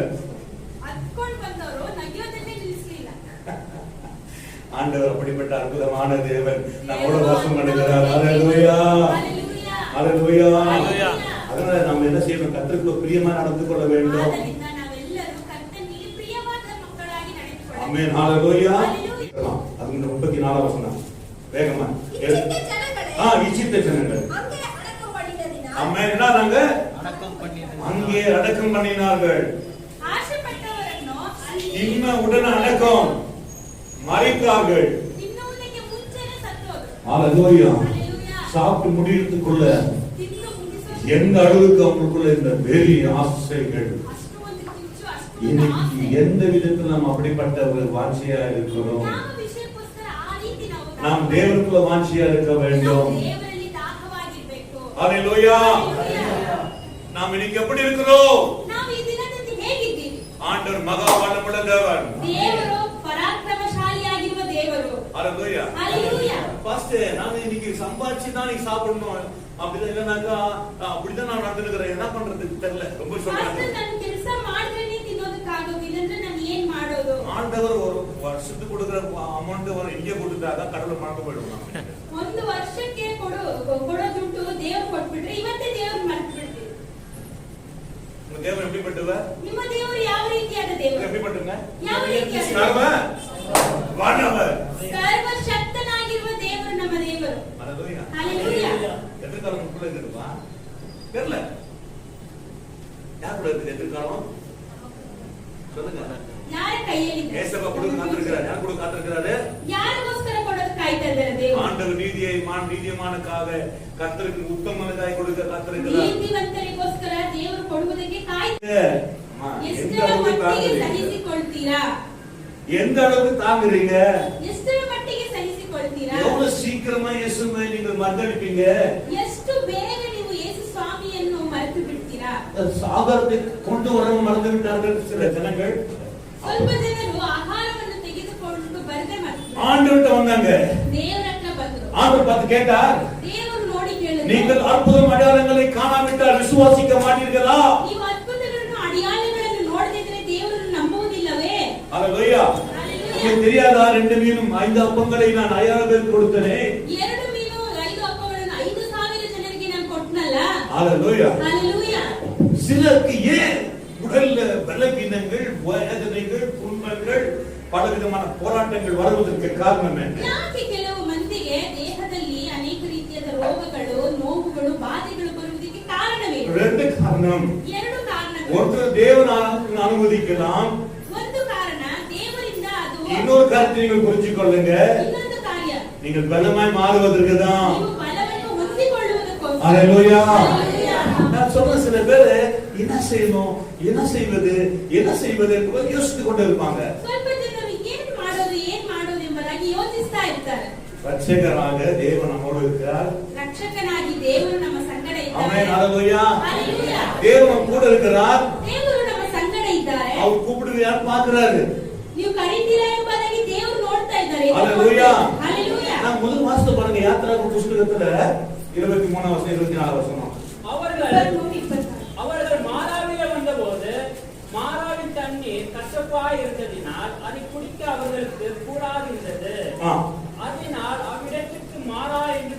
ಹತ್ಕೊಂಡು ಬಂದವರು ನಗಿಯೋದನ್ನೇ ನಿಲ್ಲಿಸಲಿಲ್ಲ. ஆண்டவர் அப்படிப்பட்ட அற்புதமான தேவன் நம்மோட வாசம் பண்ணுகிறார். ஹalleluya. ಹalleluya. ஹalleluya. அதனால நாம் என்ன செய்யணும்? கர்த்தருக்கு பிரியமா நடந்து கொள்ள வேண்டும். ಆದ್ದರಿಂದ ನಾವೆಲ್ಲರೂ ಕರ್ತನಿಗೆ ಪ್ರಿಯವಾದ ಮಕ್ಕಳಾಗಿ ನಡೆದುಕೊಳ್ಳಬೇಕು. ஆமென். ஹalleluya. அது 34 வசனம். வேகமா. இச்சித்த ஜனங்களே, இச்சித்த ஜனங்கள் அங்கே அடக்கம் பண்ணினதினால் ஆமென். என்னறாங்க? அங்கே அடக்கம் பண்ணினார்கள். ಆಶೆಪಟ್ಟವರನ್ನು ಅಲ್ಲಿ இன்ன உடனே அடக்கம் மறைத்தார்கள். ತಿನ್ನುವುದಕ್ಕೆ ಮುಂಚೆನೇ ಸತ್ತೋದ್ರು. ஹalleluya. ಹalleluya. சாப்பிட்டு முடியறதுக்குள்ள ತಿನ್ನು ಮುಗಿಸೋ எந்த அளவுக்கு அவங்களுக்குள்ள இந்த வெறி ஆசைகள் ಅಷ್ಟು ಒಂದು ಕಿಂಚು ಅಷ್ಟು ಒಂದು இன்னைக்கு ಆಸೆ. எந்த விதத்துல நம்ம அப்படிப்பட்ட ஒரு வாஞ்சியா இருக்கிறோம்? ಯಾವ ವಿಷಯಕ್ಕೋಸ್ಕರ ಆ ರೀತಿ நாம் தேவனுக்குள்ள வாஞ்சியா இருக்க வேண்டும். ನಾವು ದೇವರಲ್ಲಿ ದಾಹವಾಗಿರ್ಬೇಕು. ஹalleluya. நாம் இன்னைக்கு எப்படி இருக்கிறோம்? ನಾವು ಈ ದಿನದಲ್ಲಿ ಹೇಗಿದ್ದೀವಿ? ஆண்டவர் மகா வல்லமுள்ள தேவன். ದೇವರು ಪರಾಕ್ರಮಶಾಲಿಯಾಗಿರುವ ದೇವರು. ஹalleluya. ಹalleluya. ஃபர்ஸ்ட் நான் இன்னைக்கு சம்பாதிச்சு தான் நீ சாப்பிடணும் அப்படிதான் இல்லனாக்கா அப்படிதான் நான் நடந்துக்கிறேன். என்ன பண்றதுக்கு தெரியல. ரொம்ப ಫಸ್ಟ್ சொல்றாங்க. ನಾನು ಕೆಲಸ ಮಾಡಿದ್ರೇನೆ ತಿನ್ನೋದಕ್ಕಾಗೋದಿಲ್ಲ ಅಂದ್ರೆ ನಾನು ಏನ್ ಮಾಡೋದು? ஆண்டவர் ஒரு வருஷத்துக்கு கொடுக்கிற அமௌண்ட் ஒரு இங்கே கொடுத்தாதான் கடவுள் மறந்து போயிடுவாங்க. ಒಂದು ವರ್ಷಕ್ಕೆ ಕೊಡೋ ದುಡ್ಡು ದೇವರು ಕೊಟ್ಬಿಟ್ರೆ ಇವತ್ತೇ ದೇವರು ಮರ್ತು ಬಿಡ್ತೀವಿ. உங்க தேவன் எப்படிப்பட்டவர்? ನಿಮ್ಮ ದೇವರು ಯಾವ ರೀತಿಯಾದ ದೇವರು? எப்படிப்பட்டவங்க? ಯಾವ ರೀತಿಯಾದ சர்வ வல்லவர். ಸರ್ವಶಕ್ತನಾಗಿರುವ ದೇವರು ನಮ್ಮ ದೇವರು. ஹalleluya. ಹalleluya. எதிர்காலம் உங்களுக்குள்ள இருக்குமா? தெரியல. யாருக்குள்ள இருக்கு எதிர்காலம்? சொல்லுங்க. ಯಾರ ಕೈಯಲ್ಲಿದೆ? ஏசப்பா கொடுக்க காத்திருக்கிறார். யார் கொடுக்க காத்திருக்கிறாரு? ಯಾರಿಗೋಸ್ಕರ ಕೊಡೋದು ಕಾಯ್ತಾ ಇದ್ದಾರೆ ದೇವರು? ஆண்டவர் நீதிமானுக்காக கர்த்தருக்கு உத்தமனுக்காய் கொடுக்க காத்திருக்கிறார். ನೀತಿವಂತರಿಗೋಸ್ಕರ ದೇವರು ಕೊಡುವುದಕ್ಕೆ ಕಾಯ್ತಾ எந்த ಎಷ್ಟರ அளவுக்கு ಮಟ್ಟಿಗೆ தாங்குறீங்க? ಸಹಿಸಿಕೊಳ್ತೀರಾ? எந்த அளவுக்கு தாங்குறீங்க? ಎಷ್ಟರ ಮಟ್ಟಿಗೆ ಸಹಿಸಿಕೊಳ್ತೀರಾ? எவ்வளவு சீக்கிரமா இயேசுவை நீங்கள் மறந்தடிப்பீங்க? ಎಷ್ಟು ಬೇಗ ನೀವು ಯೇಸು ಸ್ವಾಮಿಯನ್ನು ಮರೆತು ಬಿಡ್ತೀರಾ? சாகரத்தை கொண்டு வர மறந்து விட்டார்கள் சில ஜனங்கள். ಸ್ವಲ್ಪ ಜನರು ಆಹಾರವನ್ನು ತೆಗೆದುಕೊಂಡು ಬರದೆ ಮರೆತು ஆண்டவர்ட்ட வந்தாங்க. ದೇವರ ಹತ್ರ ಬಂದರು. ஆண்டவர் பார்த்து கேட்டார், ದೇವರು ನೋಡಿ ಕೇಳಿದ್ರು, நீங்கள் அற்புதம் அடையாளங்களை காணாவிட்டால் விசுவாசிக்க மாட்டீர்களா? ನೀವು ಅದ್ಭುತಗಳನ್ನು ಅಡಿಯಾಳಗಳನ್ನು ನೋಡದಿದ್ರೆ ದೇವರನ್ನು ನಂಬುವುದಿಲ್ಲವೇ? ஹalleluya. உங்களுக்கு தெரியாதா? 2 மீனும் 5 அப்பங்களை நான் 5000 பேருக்கு கொடுத்தனே. 2 ಮೀನು 5 ಅಪ್ಪಗಳನ್ನು 5000 ಜನರಿಗೆ ನಾನು ಕೊಟ್ಟನಲ್ಲ. ஹalleluya. ಹalleluya. சிலருக்கு ஏன் உடல்ல பலவீனங்கள், வேதனைகள், துன்பங்கள், பலவிதமான போராட்டங்கள் வருவதற்கு காரணம் என்ன? ಯಾಕೆ ಕೆಲವು ಮಂದಿಗೆ ದೇಹದಲ್ಲಿ ಅನೇಕ ರೀತಿಯಾದ ರೋಗಗಳು, ನೋವುಗಳು, ಬಾಧೆಗಳು ಬರುವುದಕ್ಕೆ ಕಾರಣವೇನು? 2 காரணம். 2 ಕಾರಣಗಳು. ஒன்று தேவன் அனுமதிக்கலாம். ಒಂದು ಕಾರಣ ದೇವರಿಂದ ಅದು. இன்னொரு காரியத்தை நீங்கள் புரிஞ்சு கொள்ளுங்க. ಇನ್ನೊಂದು ಕಾರ್ಯ நீங்கள் பலமாய் மாறுவதற்கு தான். ನೀವು ಬಲವನ್ನು ಹೊಂದಿಕೊಳ್ಳುವುದಕ್ಕೋಸ್ಕರ. ஹalleluya. ಹalleluya. நான் சொல்ற சில பேர் என்ன செய்யணும், என்ன செய்வது என்று யோசித்துக் கொண்டு இருப்பாங்க. ಸ್ವಲ್ಪ ಜನರು ಏನ್ ಮಾಡೋದು ಎಂಬುದಾಗಿ ಯೋಚಿಸ್ತಾ ಇರ್ತಾರೆ. ரட்சகராக தேவன் நம்மோடு இருக்கிறார். ರಕ್ಷಕನಾಗಿ ದೇವರು ನಮ್ಮ ಸಂಗಡ ಇದ್ದಾರೆ. ஆமென். ஹalleluya. ಹalleluya. தேவன் கூட இருக்கிறார். ದೇವರು ನಮ್ಮ ಸಂಗಡ ಇದ್ದಾರೆ. அவர் கூப்பிடுவது யார் பார்க்கிறாரு? ನೀವು ಕರೀತೀರಾ ಎಂಬುದಾಗಿ ದೇವರು ನೋಡ್ತಾ ಇದ್ದಾರೆ. ஹalleluya. ಹalleluya. நான் முதல் வாசித்து பாருங்க, யாத்திராகம புத்தகத்துல 23 வசனம் 24 வசனம். அவர்கள் மாராவிலே வந்தபோது மாராவின் தண்ணீர் கசப்பாய் இருந்ததினால் அதை குடிக்க அவர்களுக்கு கூடாதிருந்தது. அதனால் அவ்விடத்திற்கு மாறா என்று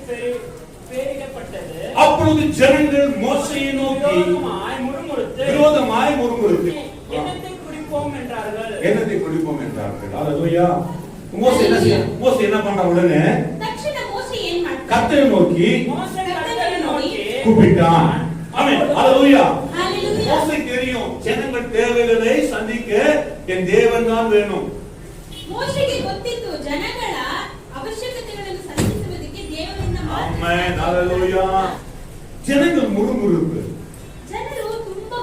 பெயரிடப்பட்டது. அப்பொழுது ஜனங்கள் மோசேயை நோக்கி விரோதமாய் முறுமுறுத்து என்னத்தை குடிப்போம் என்றார்கள். ஹalleluya. மோசே என்ன பண்ற? உடனே தட்சண மோசே ஏன் ಮಾಡ್ತಾನೆ? கர்த்தரை நோக்கி கூப்பிட்டான். ஆமென். ஹalleluya. ஹalleluya. மோசேக்கு தெரியும் ஜனங்கள் தேவைகளை சந்திக்க என் தேவன் தான் வேணும். ಮೋಶೆಗೆ ಗೊತ್ತಿತ್ತು ಜನಗಳ ಅವಶ್ಯಕತೆಗಳನ್ನು ಸಂಧಿಸುವುದಕ್ಕೆ ದೇವರಿಂದ ಮಾತ್ರ. ಆಮೆನ್. ಹalleluya. ಜನಗಳು ಮುರುಮುರುಕು. ಜನರು ತುಂಬಾ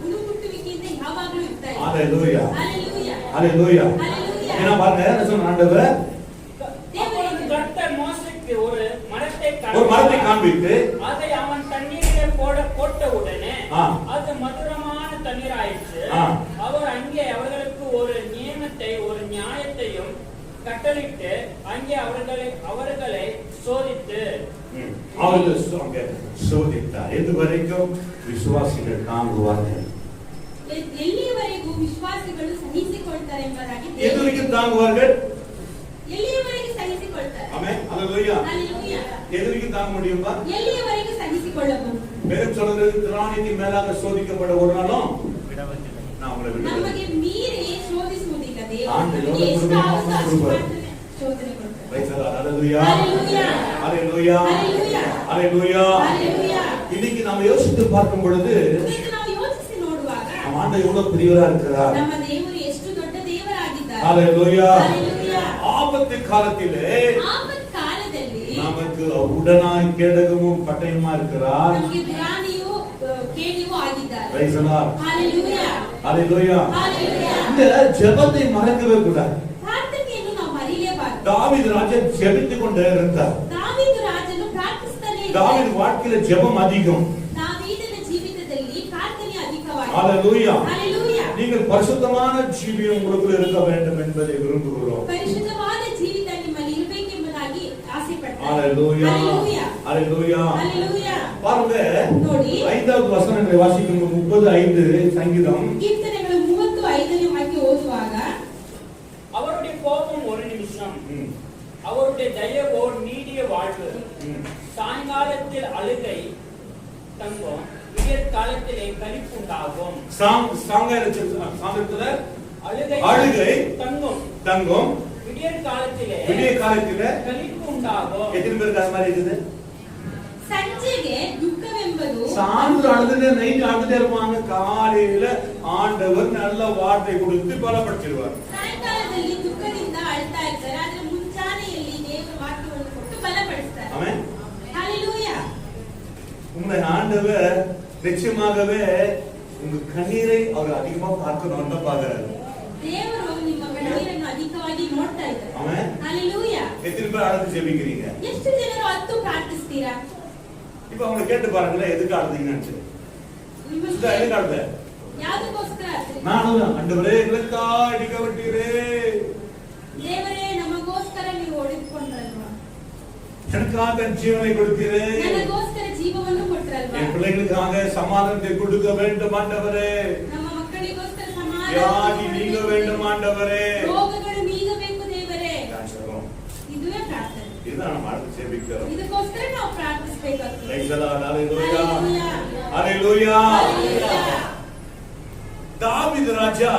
ಮುಳುಗುಟ್ಟುವಿಕೆಯಿಂದ ಯಾವಾಗಲೂ ಇರ್ತಾರೆ. ஹalleluya. ஹalleluya. ஹalleluya. ஹalleluya. என்ன பாருங்க என்ன சொன்ன ஆண்டவர்? அப்பொழுது கர்த்தர் மோசேக்கு ஒரு மரத்தை காண்பித்து அதை அவன் தண்ணீரிலே போட்ட உடனே ஆ. அது மதுரமான தண்ணீராயிற்று. ஆ. அவர் அங்கே அவர்களுக்கு ஒரு நியமத்தை ஒரு நியாயத்தையும் கட்டளிட்டு அங்கே அவர்களை சோதித்து அவர்கள் சோதித்தார். எதுவரைக்கும் விசுவாசிகள் தாங்குவார்கள். ಎಲ್ಲಿಯವರೆಗೂ ವಿಶ್ವಾಸಿಗಳು ಸಹಿಸಿಕೊಳ್ತಾರೆ ಎಂಬುದಾಗಿ எதுவரைக்கும் தாங்குவார்கள்? ಎಲ್ಲಿಯವರೆಗೂ ಸಹಿಸಿಕೊಳ್ತಾರೆ. ஆமென். ஹalleluya. ஹalleluya. எதுவரைக்கும் தாங்க முடியுமா? ಎಲ್ಲಿಯವರೆಗೂ ಸಹಿಸಿಕೊಳ್ಳಬಹುದು. வேதம் சொல்றது திராணிக்கு மேலாக சோதிக்கப்பட ஒரு நாளும் நான் உங்களை விடுவேன். ನಮಗೆ ಮೀರಿ ಶೋಧಿಸುವುದಿಲ್ಲ ஆண்டவர் ದೇವರು. ಎಷ್ಟು எவ்வளவு ಆಗುತ್ತೋ ಅಷ್ಟು கொடுப்பார். ಮಾತ್ರನೇ ಶೋಧನೆ ಕೊಡ್ತಾರೆ. Praise the Lord. ஹalleluya. ஹalleluya. ஹalleluya. ஹalleluya. ஹalleluya. ஹalleluya. இன்னைக்கு நாம யோசித்து பார்க்கும் பொழுது ಇದನ್ನು ನಾವು ಯೋಚಿಸಿ ನೋಡುವಾಗ நம்ம ஆண்டவர் எவ்வளவு பெரியவரா இருக்கிறார். ನಮ್ಮ ದೇವರು ಎಷ್ಟು ದೊಡ್ಡ ದೇವರಾಗಿದ್ದಾರೆ. ஹalleluya. ஹalleluya. ஆபத்து காலத்திலே ಆಪತ್ ಕಾಲದಲ್ಲಿ நமக்கு உடனாய் கேடகமும் பட்டயமா இருக்கிறார். ನಮಗೆ ಧ್ಯಾನಿಯೂ ಕೇಳಿಯೂ ಆಗಿದ್ದಾರೆ. Praise the Lord. ஹalleluya. ஹalleluya. ஹalleluya. இந்த ஜெபத்தை மறக்கவே கூடாது. ಪ್ರಾರ್ಥನೆಯನ್ನು ನಾವು ಮರೆಯಲೇಬಾರದು. தாவீது ராஜா ஜெபித்துக் கொண்டே இருந்தார். ದಾವೀದ ರಾಜನು ಪ್ರಾರ್ಥಿಸುತ್ತಾನೆ ಇದ್ದ. தாவீது வாழ்க்கையில ஜெபம் அதிகம். ದಾವೀದನ ಜೀವಿತದಲ್ಲಿ ಪ್ರಾರ್ಥನೆ ಅಧಿಕವಾಗಿದೆ. ஹalleluya. ஹalleluya. நீங்கள் பரிசுத்தமான ஜீவியம் உங்களுக்குள்ள இருக்க வேண்டும் என்பதை விரும்புகிறோம். ಪರಿಶುದ್ಧವಾದ ಜೀವಿತ ನಿಮ್ಮಲ್ಲಿ ಇರಬೇಕೆಂಬುದಾಗಿ ಆಸೆ ಪಡ್ತಾರೆ. ஹalleluya. ஹalleluya. ஹalleluya. ஹalleluya. பாருங்க ನೋಡಿ 5வது வசனங்களை வாசிக்கும் 35 சங்கீதம் ಕೀರ್ತನೆಗಳು 35ನೇ ವಾಕ್ಯ ಓದುವಾಗ அவருடைய கோபம் ஒரு நிமிஷம், அவருடைய தயவோ நீடிய வாழ்வு. சாயங்காலத்தில் அழுகை தங்கும், விடியற் காலத்திலே களிப்புண்டாகும். சாங்கத்துல அழுகை தங்கும், தங்கும் விடியற் காலத்திலே களிப்பு உண்டாகும். எத்தனை பேருக்கு அது மாதிரி இருக்குது? ಸಂಜೆಗೆ ದುಃಖವೆಂಬುದು சான்று அழுதுனே நைட் அழுதுட்டே இருப்பாங்க. காலையில ஆண்டவர் நல்ல வார்த்தை கொடுத்து பலப்படுத்திடுவார். ಸಾಯಂಕಾಲದಲ್ಲಿ ದುಃಖದಿಂದ ಅಳ್ತಾ ಇರ್ತಾರೆ, ಆದ್ರೆ ಮುಂಜಾನೆಯಲ್ಲಿ ದೇವರ ವಾಕ್ಯವನ್ನು ಕೊಟ್ಟು ಬಲಪಡಿಸ್ತಾರೆ. ஆமென். ஹalleluya. உங்களை ஆண்டவர் நிச்சயமாகவே உங்க கண்ணீரை அவர் அதிகமா பார்க்கணும் தான் பாக்குறாரு. ದೇವರು ನಿಮ್ಮ ಕಣ್ಣೀರನ್ನು ಅಧಿಕವಾಗಿ ನೋಡ್ತಾ ಇದ್ದಾರೆ. ஆமென். ஹalleluya. எத்தனை பேர் அழுது ஜெபிக்கிறீங்க? ಎಷ್ಟು ಜನರು ಅತ್ತು ಪ್ರಾರ್ಥಿಸ್ತೀರಾ? இப்ப அவங்க கேட்டு பாருங்களேன், எதுக்கு அழுதீங்கன்னு. ನಿಮ್ಮಲ್ಲಿ எதுக்கு அழுத? ಯಾವುದಕ್ಕೋಸ್ಕರ ಅಳ್ತೀರಿ? நானும் ஆண்டவரே எங்களுக்கா அடிக்கப்பட்டீரே, ದೇವರೇ ನಮಗೋಸ್ಕರ ನೀವು ಹೊಡೆದುಕೊಂಡ್ರಲ್ವಾ, எனக்காக ஜீவனை கொடுத்தீரே, ನನಗೋಸ್ಕರ ಜೀವವನ್ನು ಕೊಟ್ರಲ್ವಾ, என் பிள்ளைகளுக்காக சமாதானத்தை கொடுக்க வேண்டும் ஆண்டவரே, ನಮ್ಮ ಮಕ್ಕಳಿಗೋಸ್ಕರ வியாதி ಸಮಾಧಾನ நீங்க வேண்டும் ஆண்டவரே. ರೋಗಗಳು ನೀಗಬೇಕು ದೇವರೇ. நான் சொல்றோம். ಇದುವೇ ಪ್ರಾರ್ಥನೆ. இதுதான் நம்ம அடுத்து ஜெபிக்கிறோம். ಇದಕ್ಕೋಸ್ಕರ ನಾವು ಪ್ರಾರ್ಥಿಸಬೇಕಾಗ್ತದೆ. Praise the Lord. Hallelujah. Hallelujah. Hallelujah. தாவீது ராஜா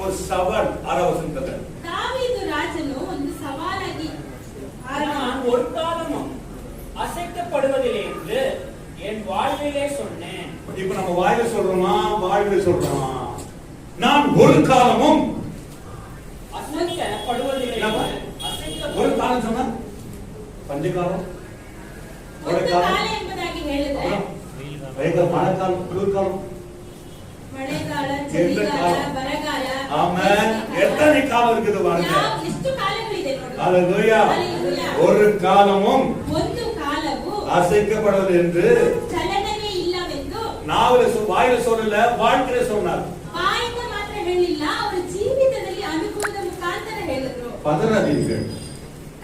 ஒரு சவால் 6வது வசனத்துல. ದಾವೀದು ರಾಜನು ಒಂದು ಸವಾಲಾಗಿ நான் ஒரு காலமும் அசைக்கப்படுவதில்லை என்று என் வாழ்விலே சொன்னேன். இப்ப நம்ம வாயில சொல்றோமா வாழ்வில சொல்றோமா? நான் ஒரு காலமும் அசைக்கப்படுவதில்லை ஒரு காலம் சொன்னா பஞ்சகாலம், ಒಂದು கோடைக்காலம், ಕಾಲ ಎಂಬುದಾಗಿ ಹೇಳಿದ್ರೆ வெயில் மழைக்காலம், குளிர்காலம், ಮಳೆಗಾಲ, ಚಳಿಗಾಲ, ಬರಗಾಲ, ஆமென். எத்தனை காலம் இருக்குது பாருங்க. ಎಷ್ಟು ಕಾಲಗಳಿದೆ ನೋಡಿ. ஹalleluya. Hallelujah. ஒரு காலமும் ಒಂದು ಕಾಲವು அசைக்கப்படுவது என்று ಚಲನವೇ ಇಲ್ಲವೆಂದು வாயில சொல்லல, வாழ்க்கையில சொன்னார். ಬಾಯಿಂದ ಮಾತ್ರ ಹೇಳಿಲ್ಲ, ಅವರ ಜೀವಿತದಲ್ಲಿ ಅನುಭವದ ಮುಖಾಂತರ ಹೇಳಿದ್ರು. பதறாதீர்கள்.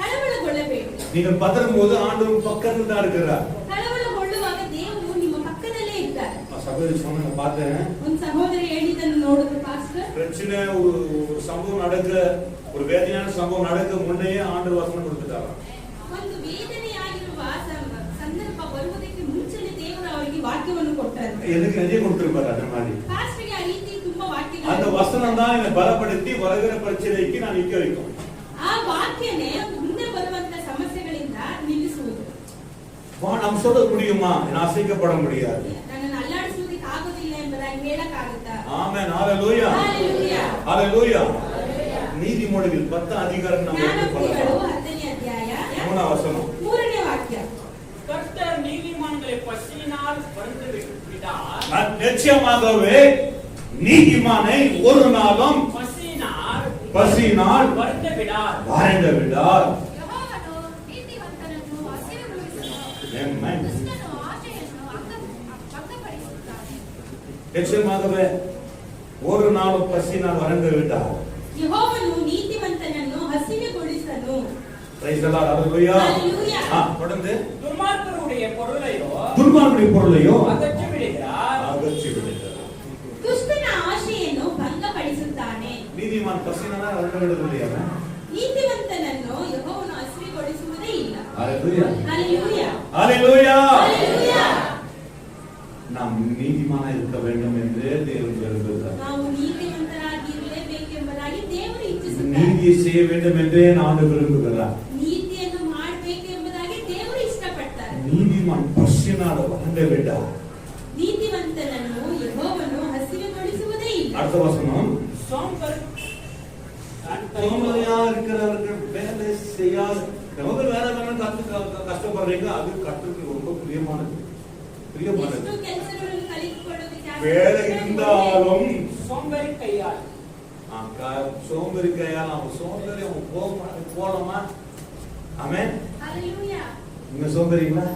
ಕಳವಳಗೊಳ್ಳಬೇಡಿ. நீங்கள் பதறும் போது ஆண்டவர் பக்கத்துல தான் இருக்கிறார். ಕಳವಳಗೊಳ್ಳುವಾಗ ದೇವರು ನಿಮ್ಮ ಪಕ್ಕದಲ್ಲೇ ಇದ್ದಾರೆ. சகோதரி சொன்ன பார்த்தேன், ಒಂದು ಸಹೋದರಿ ಹೇಳಿದ್ದನ್ನು ನೋಡಿದ್ರು ಪಾಸ್ಟರ್. பிரச்சனை ஒரு சம்பவம் நடக்க, ஒரு வேதனையான சம்பவம் நடக்க முன்னையே ஆண்டவர் வசனம் கொடுத்துட்டாங்க. ಒಂದು ವೇದನೆಯಾಗಿರುವ ಸಂದರ್ಭ ಬರುವುದಕ್ಕೆ ಮುಂಚೆನೇ ದೇವರು ಅವರಿಗೆ ವಾಕ್ಯವನ್ನು ಕೊಟ್ಟರು. எனக்கு நிறைய கொடுத்திருப்பாரு அந்த மாதிரி. ಪಾಸ್ಟರ್ಗೆ ಆ ರೀತಿ ತುಂಬಾ அந்த ವಾಕ್ಯಗಳು, வசனம் தான் என்னை பலப்படுத்தி வருகிற பிரச்சனைக்கு நான் நிக்க வைக்கும். ಆ ವಾಕ್ಯನೇ ಮುಂದೆ ಬರುವಂತ ಸಮಸ್ಯೆಗಳಿಂದ ನಿಲ್ಲಿಸುವುದು. நாம் சொல்ல முடியுமா? நான் அசைக்கப்பட முடியாது. ನನ್ನನ್ನು ಅಲ್ಲಾಡಿಸುವುದಕ್ಕೆ ಆಗುವುದಿಲ್ಲ ಎಂಬುದಾಗಿ ಹೇಳಕ್ಕಾಗುತ್ತಾ? ஆமென். ஹalleluya. Hallelujah. ஹalleluya. நீதிமொழிகள் 10 அதிகாரம் நாம் ಜ್ಞಾನೋಕ್ತಿಗಳು எடுத்துக்கொள்ளலாம். 10ನೇ ಅಧ್ಯಾಯ 3ನೇ வசனம். 3ನೇ ವಾಕ್ಯ. கர்த்தர் நீதிமான்களை பசியினால் வறண்டு விடார். நிச்சயமாகவே நீதிமானை ஒரு நாளும் பசியினால் வறண்டு விடார். ಯೆಹೋವನು ನೀತಿವಂತನನ್ನು ಹಸಿರುಗೊಳಿಸಲು Amen. ದುಷ್ಟನ ಆಶೆಯನ್ನು ಭಂಗಪಡಿಸುತ್ತಾನೆ. நிச்சயமாகவே ஒரு நாளும் பசியினால் வறண்டு விட்டார். ಯೆಹೋವನು ನೀತಿವಂತನನ್ನು ಹಸಿವೆಗೊಳಿಸಲು. Praise the Lord. Hallelujah. Hallelujah. தொடர்ந்து துன்மார்க்கருடைய பொருளையோ அகற்றி விடுகிறார். ದುಷ್ಟನ ಆಶೆಯನ್ನು ಭಂಗಪಡಿಸುತ್ತಾನೆ. நீதிமான் பசியினால் வறண்டு விடுவதில்லையா? ನೀತಿವಂತನನ್ನು ಯೆಹೋವನು ಹಸಿವೆಗೊಳಿಸುವುದೇ ಇಲ್ಲ. Hallelujah. Hallelujah. Hallelujah. Hallelujah. நாம் நீதிமானா இருக்க வேண்டும் என்று தேவன் விரும்புகிறார். ನಾವು ನೀತಿವಂತರಾಗಿರಲೇಬೇಕೆಂಬುದಾಗಿ ದೇವರು ಇಚ್ಛಿಸುತ್ತಾರೆ. நீதியை செய்ய வேண்டும் என்றே ஆண்டவர் விரும்புகிறார். ನೀತಿಯನ್ನು ಮಾಡಬೇಕೆಂಬುದಾಗಿ ದೇವರು ಇಷ್ಟಪಡ್ತಾರೆ. நீதிமான் பசியினால் வறண்டு விட்டார். ನೀತಿವಂತನನ್ನು ಯೆಹೋವನು ಹಸಿವೆಗೊಳಿಸುವುದೇ ಇಲ್ಲ. அடுத்த வசனம். சோம்பேறியா இருக்கிறவர்கள் வேலை செய்யாத நமக்கு வேலை கஷ்டப்படுறீங்க, அது கற்றுக்கு ரொம்ப பிரியமானது. ಎಷ್ಟು ಕೆಲಸಗಳನ್ನು ಕಲಿತುಕೊಳ್ಳುವುದಕ್ಕೆ வேலை இருந்தாலும் சோம்பேறி கையால் சோம்பேறி கையால் அவன் சோம்பேறி அவன் போலாமா? ஆமென். ஹalleluya. நீங்க சோம்பேறிங்களா?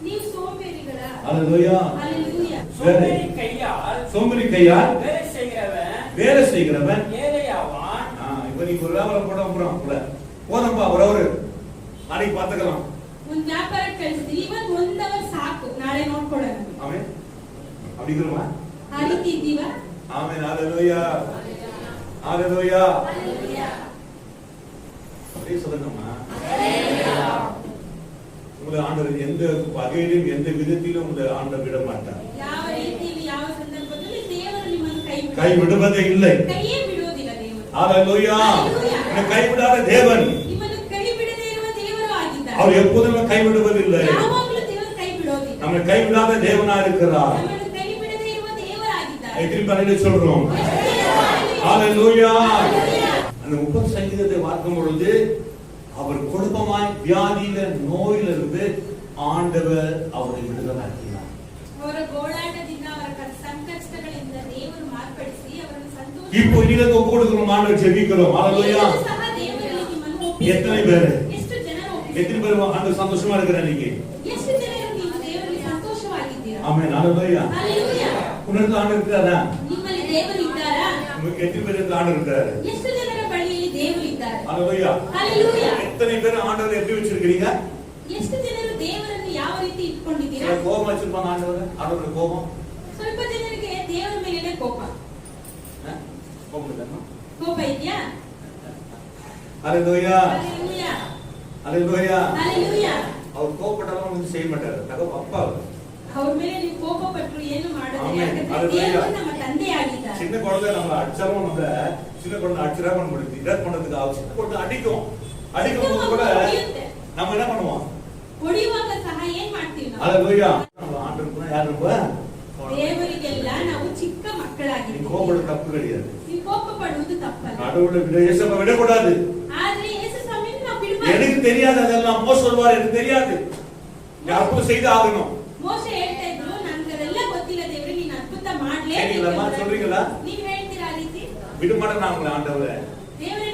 ನೀವು ಸೋಂಬೇರಿಗಳಾ? ஹalleluya. ஹalleluya. சோம்பேறி கையால் வேலை செய்கிறவன் ஏழையாவான். இப்ப நீங்க ஒரு வியாபாரம் போட போதும்பா ஒரு நாளைக்கு பார்த்துக்கலாம். ಒಂದು ವ್ಯಾಪಾರಕ್ಕೆ ಕಳಿಸ್ತೀವಿ, ಇವತ್ತು 1 ಅವರ್ ಸಾಕು, ನಾಳೆ ನೋಡ್ಕೊಳ್ಳೋಣ. ಆಮೆನ್. அப்படிங்கறமா? ಆ ರೀತಿ ಇದ್ದೀವಾ? ಆಮೆನ್. ஹalleluya. ஹalleluya. ஹalleluya. அப்படியே சொல்லுங்கம்மா. ஹalleluya. உங்களை ஆண்டவர் எந்த வகையிலும் எந்த விதத்திலும் உங்களை ஆண்டவர் விட மாட்டார். ಯಾವ ರೀತಿಯಲ್ಲಿ ಯಾವ ಸಂದರ್ಭದಲ್ಲಿ ದೇವರು ನಿಮ್ಮನ್ನು கை விடுவதே இல்லை. ಕೈಯೇ ಬಿಡುವುದಿಲ್ಲ ದೇವರು. ஹalleluya. ஹalleluya. கைவிடாத தேவன். ನಿಮ್ಮನ್ನು ಕೈ ಬಿಡದೇ ಇರುವ ದೇವರು ಆಗಿದ್ದಾರೆ. அவர் எப்போதுமே கைவிடுவதில்லை. ಯಾವಾಗಲೂ ದೇವರು ಕೈ ಬಿಡೋದಿಲ್ಲ. நம்மை கைவிடாத தேவனா இருக்கிறார். ನಮ್ಮನ್ನು ಕೈ ಬಿಡದೇ ಇರುವ ದೇವರಾಗಿದ್ದಾರೆ. திருப்பி அறையில சொல்றோம். ஹalleluya. அந்த 30 சங்கீதத்தை வாசிக்கும் பொழுது அவர் குடும்பமாய் வியாதியில நோயிலிருந்து ஆண்டவர் அவரை விடுதலாக்கினார். ಅವರ ಗೋಳಾಟದಿಂದ ಅವರ ಸಂಕಷ್ಟಗಳಿಂದ ದೇವರು ಮಾರ್ಪಡಿಸಿ ಅವರನ್ನು ಸಂತೋಷ. இப்போ இன்னைக்கு ஒப்பு கொடுக்கிறோம், ஆண்டவர் ஜெபிக்கிறோம். ஹalleluya. ಸಹ ದೇವರಲ್ಲಿ ನಿಮ್ಮನ್ನು ಒಪ್ಪಿಸಿ. எத்தனை பேர் ಎಷ್ಟು ಜನರು ಒಪ್ಪಿಸಿ. எத்தனை பேர் ஆண்டவர் சந்தோஷமா இருக்கிற இன்னைக்கு? ಎಷ್ಟು ಜನರು ನೀವು ದೇವರಲ್ಲಿ ಸಂತೋಷವಾಗಿದ್ದೀರಾ? ஆமென். ஹalleluya. ஹalleluya. உனக்கு ஆண்டவர் இருக்கிறாரா? ನಿಮ್ಮಲ್ಲಿ ದೇವರು ಇದ್ದಾರಾ? உங்களுக்கு எத்தனை பேருக்கு ஆண்டவர் இருக்கிறாரு? ಎಷ್ಟು ಜನರ ಬಳಿಯಲ್ಲಿ ದೇವರು ಇದ್ದಾರೆ? ஹalleluya. ஹalleluya. எத்தனை பேர் ஆண்டவரை எப்படி வச்சிருக்கீங்க? ಎಷ್ಟು ಜನರು ದೇವರನ್ನು ಯಾವ ರೀತಿ ಇಟ್ಕೊಂಡಿದ್ದೀರಾ? கோபம் வச்சிருப்பாங்க ஆண்டவரோட கோபம். ಸ್ವಲ್ಪ ಜನರಿಗೆ ದೇವರ ಮೇಲೆ ಕೋಪ. ಕೋಪ ಇದೆಯಾ? ஹalleluya. ஹalleluya. ஹalleluya. ஹalleluya. அவர் கோபப்பட்டாலும் ஒண்ணும் செய்ய மாட்டாரு. அப்பா ಅವ್ರ ಮೇಲೆ ನೀವು ಕೋಪ ಪಟ್ಟರು ಏನು ಮಾಡೋದಿಲ್ಲ. ಆಮೆನ್. ಯಾಕಂದ್ರೆ ಹalleluya. ದೇವರು ನಮ್ಮ ತಂದೆಯಾಗಿದ್ದಾರೆ. சின்ன குழந்தை நம்ம அடிச்சாலும் நம்ம சின்ன குழந்தை அடிச்சா பண்ணுது இதான் பண்றதுக்கு ஆகும். சின்ன குழந்தை அடிக்கும் போது கூட நம்ம என்ன பண்ணுவோம்? ಹೊಡೆಯುವಾಗ ಸಹ ಏನ್ ಮಾಡ್ತೀವಿ ನಾವು? ஹalleluya. நம்ம ஆண்டவருக்கு யார் நம்ம? ದೇವರಿಗೆಲ್ಲ ನಾವು ಚಿಕ್ಕ நீ ಮಕ್ಕಳಾಗಿದ್ದೀವಿ. கோபப்பட தப்பு கிடையாது. ನೀವು ಕೋಪ ಪಡುವುದು ತಪ್ಪಲ್ಲ. கடவுளை விட இயேசுவை விடக்கூடாது. ಆದ್ರೆ ಯೇಸು ಸ್ವಾಮಿಯನ್ನು ನಾವು ಬಿಡಬಾರದು. எனக்கு தெரியாது அதெல்லாம் மோச சொல்வார், எனக்கு தெரியாது. நீ அற்புதம் செய்து ஆகணும். ಮೋಶೆ ಹೇಳ್ತಾ ಇದ್ರು, ನನಗೆ ಅದೆಲ್ಲ ಗೊತ್ತಿಲ್ಲ ದೇವರೇ, ನೀನು ಅದ್ಭುತ ಮಾಡ್ಲೇ. சரிங்களா? சொல்றீங்களா? ನೀವು ಹೇಳ್ತೀರಾ ಆ ರೀತಿ? விட மாட்டேன் நான் உங்களை ஆண்டவரே. ದೇವರೇ